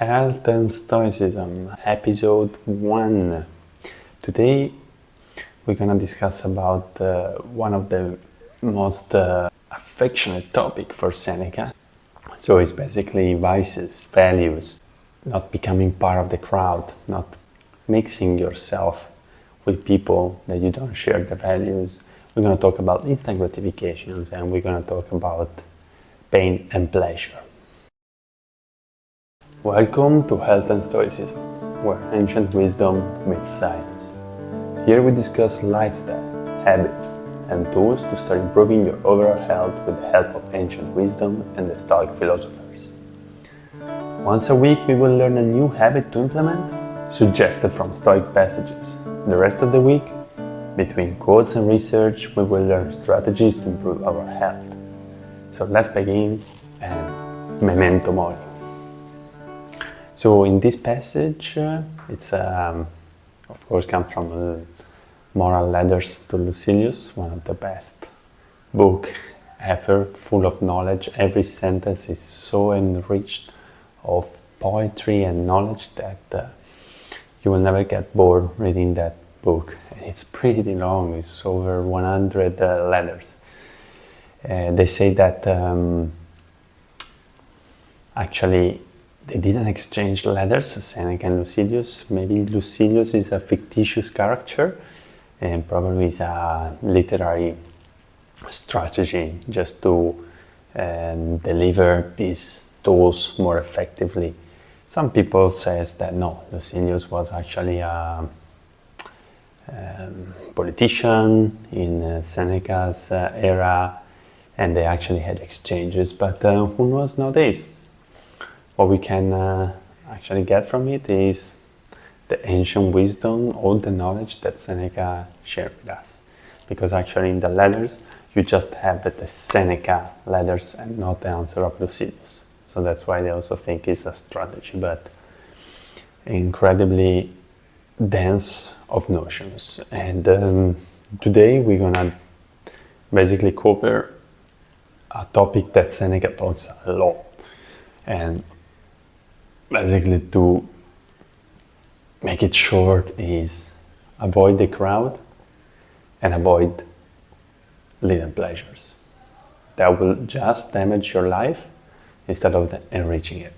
Health and Stoicism, episode 1. Today we're gonna discuss about one of the most affectionate topic for Seneca. So it's basically vices, values, not becoming part of the crowd, not mixing yourself with people that you don't share the values. We're gonna talk about instant gratifications, and we're gonna talk about pain and pleasure. Welcome to Health and Stoicism, where ancient wisdom meets science. Here we discuss lifestyle, habits, and tools to start improving your overall health with the help of ancient wisdom and the Stoic philosophers. Once a week we will learn a new habit to implement, suggested from Stoic passages. The rest of the week, between quotes and research, we will learn strategies to improve our health. So let's begin, and memento mori. So in this passage, it's of course comes from Moral Letters to Lucilius, one of the best book ever, full of knowledge. Every sentence is so enriched of poetry and knowledge that you will never get bored reading that book. It's pretty long, it's over 100 letters. They say that actually they didn't exchange letters, Seneca and Lucilius. Maybe Lucilius is a fictitious character and probably is a literary strategy just to deliver these tools more effectively. Some people says that no, Lucilius was actually a politician in Seneca's era, and they actually had exchanges, but who knows nowadays? What we can actually get from it is the ancient wisdom, all the knowledge that Seneca shared with us. Because actually in the letters, you just have the Seneca letters and not the answer of Lucilius. So that's why they also think it's a strategy, but incredibly dense of notions. And today we're gonna basically cover a topic that Seneca talks a lot. And basically, to make it short, is avoid the crowd and avoid little pleasures that will just damage your life instead of enriching it.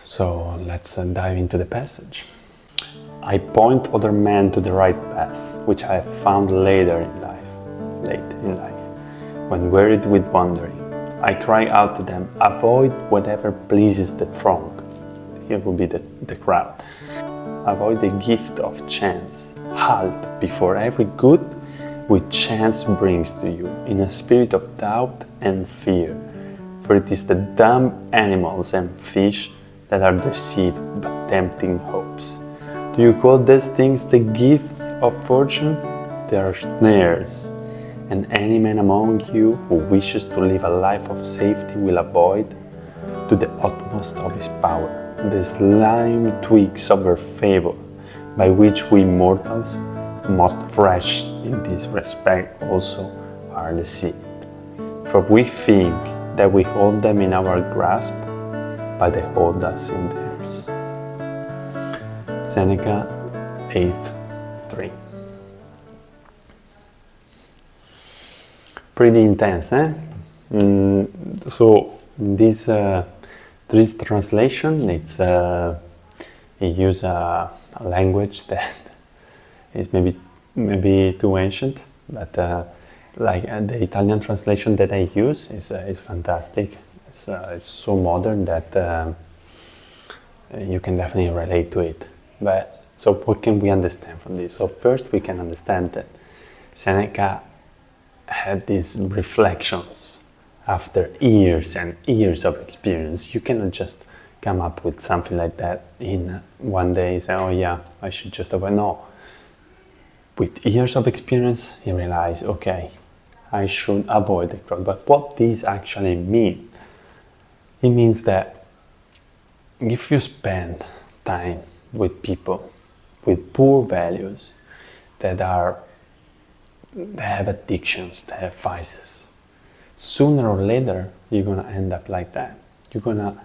So let's dive into the passage. I point other men to the right path, which I have found late in life, when wearied with wandering. I cry out to them, avoid whatever pleases the throng. Here will be the crowd. Avoid the gift of chance. Halt before every good which chance brings to you, in a spirit of doubt and fear. For it is the dumb animals and fish that are deceived by tempting hopes. Do you call these things the gifts of fortune? They are snares. And any man among you who wishes to live a life of safety will avoid, to the utmost of his power, the slime twigs of her fable, by which we mortals, most fresh in this respect also, are deceived. For we think that we hold them in our grasp, but they hold us in theirs. Seneca 8:3. Pretty intense, eh? So this translation, it uses a language that is maybe too ancient, but the Italian translation that I use is fantastic. It's so modern that you can definitely relate to it. But so what can we understand from this? So first we can understand that Seneca had these reflections after years and years of experience. You cannot just come up with something like that in one day and say, oh yeah, I should just avoid. No. With years of experience, he realized, okay, I should avoid the crowd. But what does actually mean? It means that if you spend time with people with poor values that have addictions, they have vices, sooner or later you're gonna end up like that. You're gonna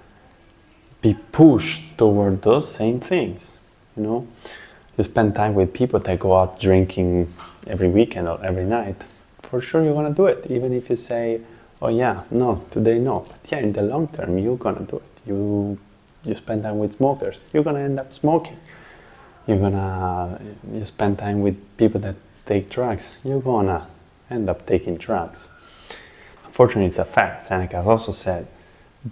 be pushed toward those same things. You spend time with people that go out drinking every weekend or every night. For sure you're gonna do it, even if you say, oh yeah, no, today no. But yeah, in the long term, you're gonna do it. You spend time with smokers, you're gonna end up smoking. You spend time with people that take drugs, you're gonna end up taking drugs. Unfortunately, it's a fact. Seneca also said,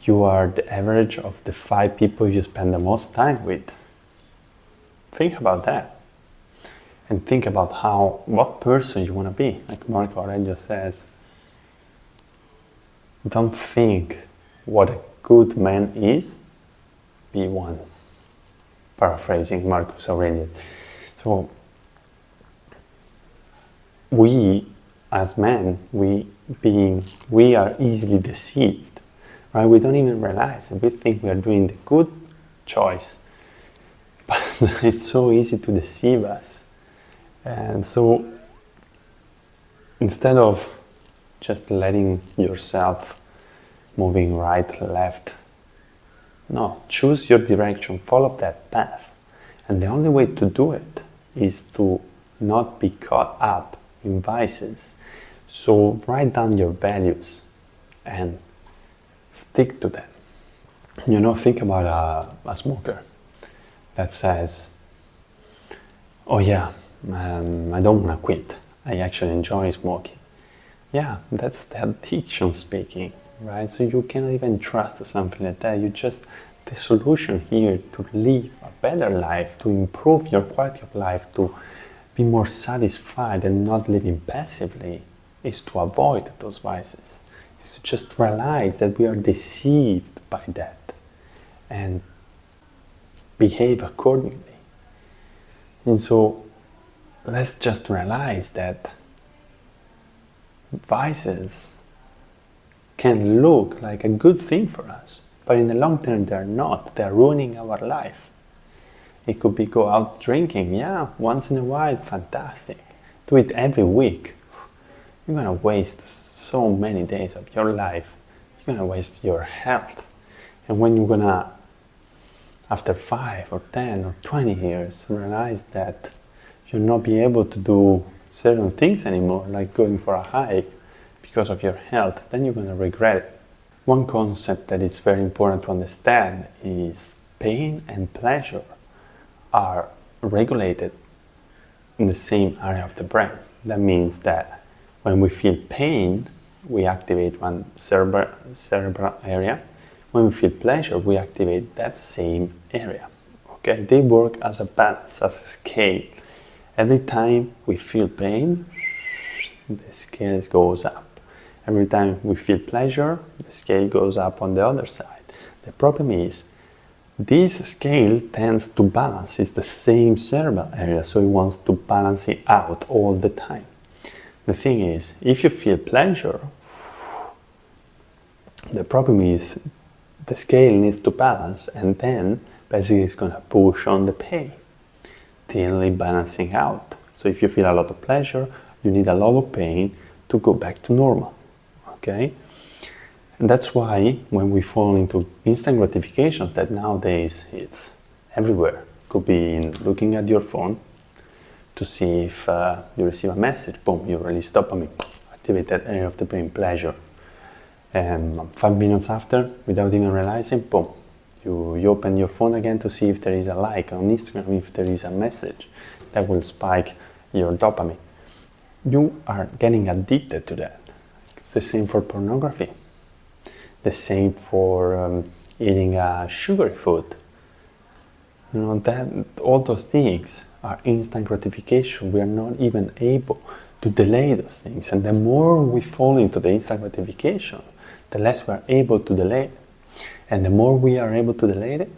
you are the average of the 5 people you spend the most time with. Think about that. And think about what person you want to be. Like Marco Aurelius says, don't think what a good man is, be one. Paraphrasing Marcus Aurelius. So, we as men, we are easily deceived, right? We don't even realize it. We think we are doing the good choice, but it's so easy to deceive us. And so, instead of just letting yourself moving right, left, no, choose your direction, follow that path. And the only way to do it is to not be caught up in vices. So write down your values and stick to them. Think about a smoker that says, oh yeah, I don't want to quit. I actually enjoy smoking. Yeah, that's the addiction speaking, right? So you cannot even trust something like that. The solution here to live a better life, to improve your quality of life, to be more satisfied and not living passively, is to avoid those vices. Is to just realize that we are deceived by that and behave accordingly. And so let's just realize that vices can look like a good thing for us, but in the long term they're not. They're ruining our life. It could be go out drinking, yeah, once in a while, fantastic. Do it every week. You're gonna waste so many days of your life. You're gonna waste your health. And when you're gonna, after 5 or 10 or 20 years, realize that you'll not be able to do certain things anymore, like going for a hike because of your health, then you're gonna regret it. One concept that is very important to understand is pain and pleasure are regulated in the same area of the brain. That means that when we feel pain, we activate one cerebral area. When we feel pleasure, we activate that same area. Okay, they work as a balance, as a scale. Every time we feel pain, the scale goes up. Every time we feel pleasure, the scale goes up on the other side. The problem is, this scale tends to balance. It's the same cerebral area, so it wants to balance it out all the time. The thing is, if you feel pleasure, the problem is the scale needs to balance, and then basically it's going to push on the pain till it balancing out. So if you feel a lot of pleasure, you need a lot of pain to go back to normal. Okay? And that's why when we fall into instant gratifications, that nowadays it's everywhere. Could be in looking at your phone to see if you receive a message, boom, you release dopamine, activate that area of the brain, pleasure. And 5 minutes after, without even realizing, boom, you open your phone again to see if there is a like on Instagram, if there is a message that will spike your dopamine. You are getting addicted to that. It's the same for pornography. The same for eating sugary food. That all those things are instant gratification. We are not even able to delay those things. And the more we fall into the instant gratification, the less we are able to delay it. And the more we are able to delay it,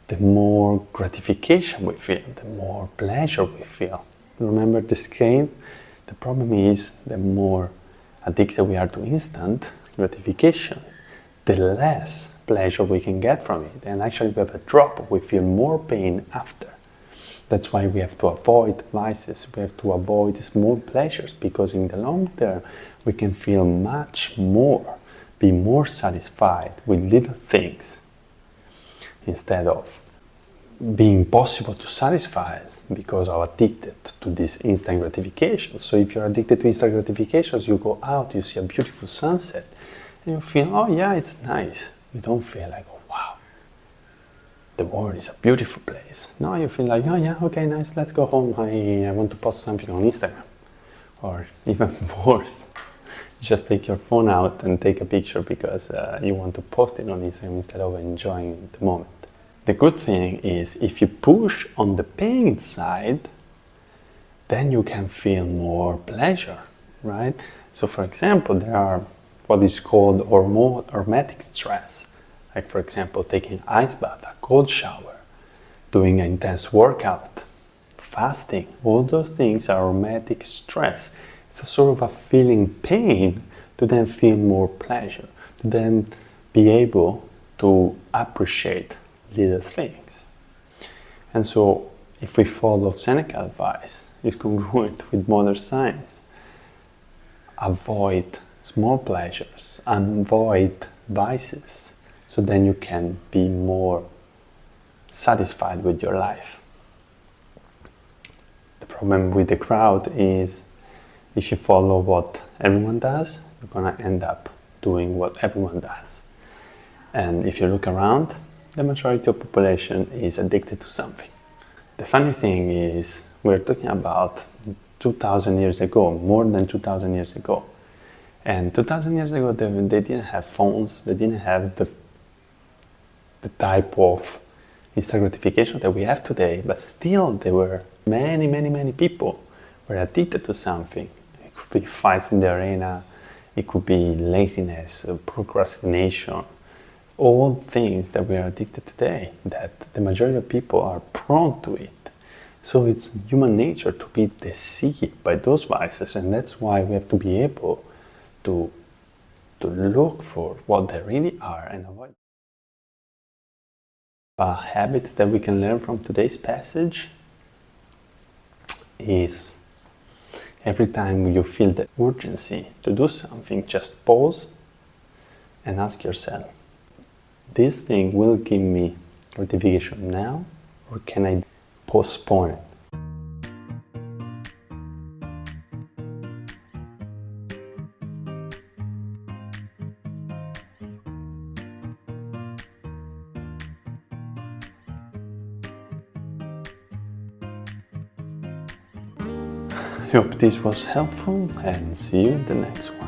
the more gratification we feel, the more pleasure we feel. Remember the scale? The problem is, the more addicted we are to instant gratification, the less pleasure we can get from it. And actually we have a drop, we feel more pain after. That's why we have to avoid vices, we have to avoid small pleasures, because in the long term we can feel much more, be more satisfied with little things. instead of being possible to satisfy because I'm addicted to this instant gratification. So if you're addicted to instant gratifications, you go out, you see a beautiful sunset, and you feel, oh yeah, it's nice. You don't feel like, oh wow, the world is a beautiful place. No, you feel like, oh yeah, okay, nice, let's go home. I want to post something on Instagram. Or even worse, just take your phone out and take a picture because you want to post it on Instagram instead of enjoying the moment. The good thing is if you push on the pain side, then you can feel more pleasure, right? So for example, there are what is called hormetic stress, like for example, taking ice bath, a cold shower, doing an intense workout, fasting. All those things are hormetic stress. It's a sort of a feeling pain to then feel more pleasure, to then be able to appreciate little things. And so if we follow Seneca advice, it's congruent with modern science. Avoid small pleasures, avoid vices, so then you can be more satisfied with your life. The problem with the crowd is if you follow what everyone does, you're gonna end up doing what everyone does. And if you look around, the majority of the population is addicted to something. The funny thing is, we're talking about 2,000 years ago, more than 2,000 years ago. And 2,000 years ago, they didn't have phones, they didn't have the type of instant gratification that we have today, but still there were many people were addicted to something. It could be fights in the arena, it could be laziness, procrastination, all things that we are addicted today, that the majority of people are prone to it. So it's human nature to be deceived by those vices, and that's why we have to be able to look for what they really are and avoid. A habit that we can learn from today's passage is every time you feel the urgency to do something, just pause and ask yourself, this thing will give me gratification now, or can I postpone it? I hope this was helpful and see you in the next one.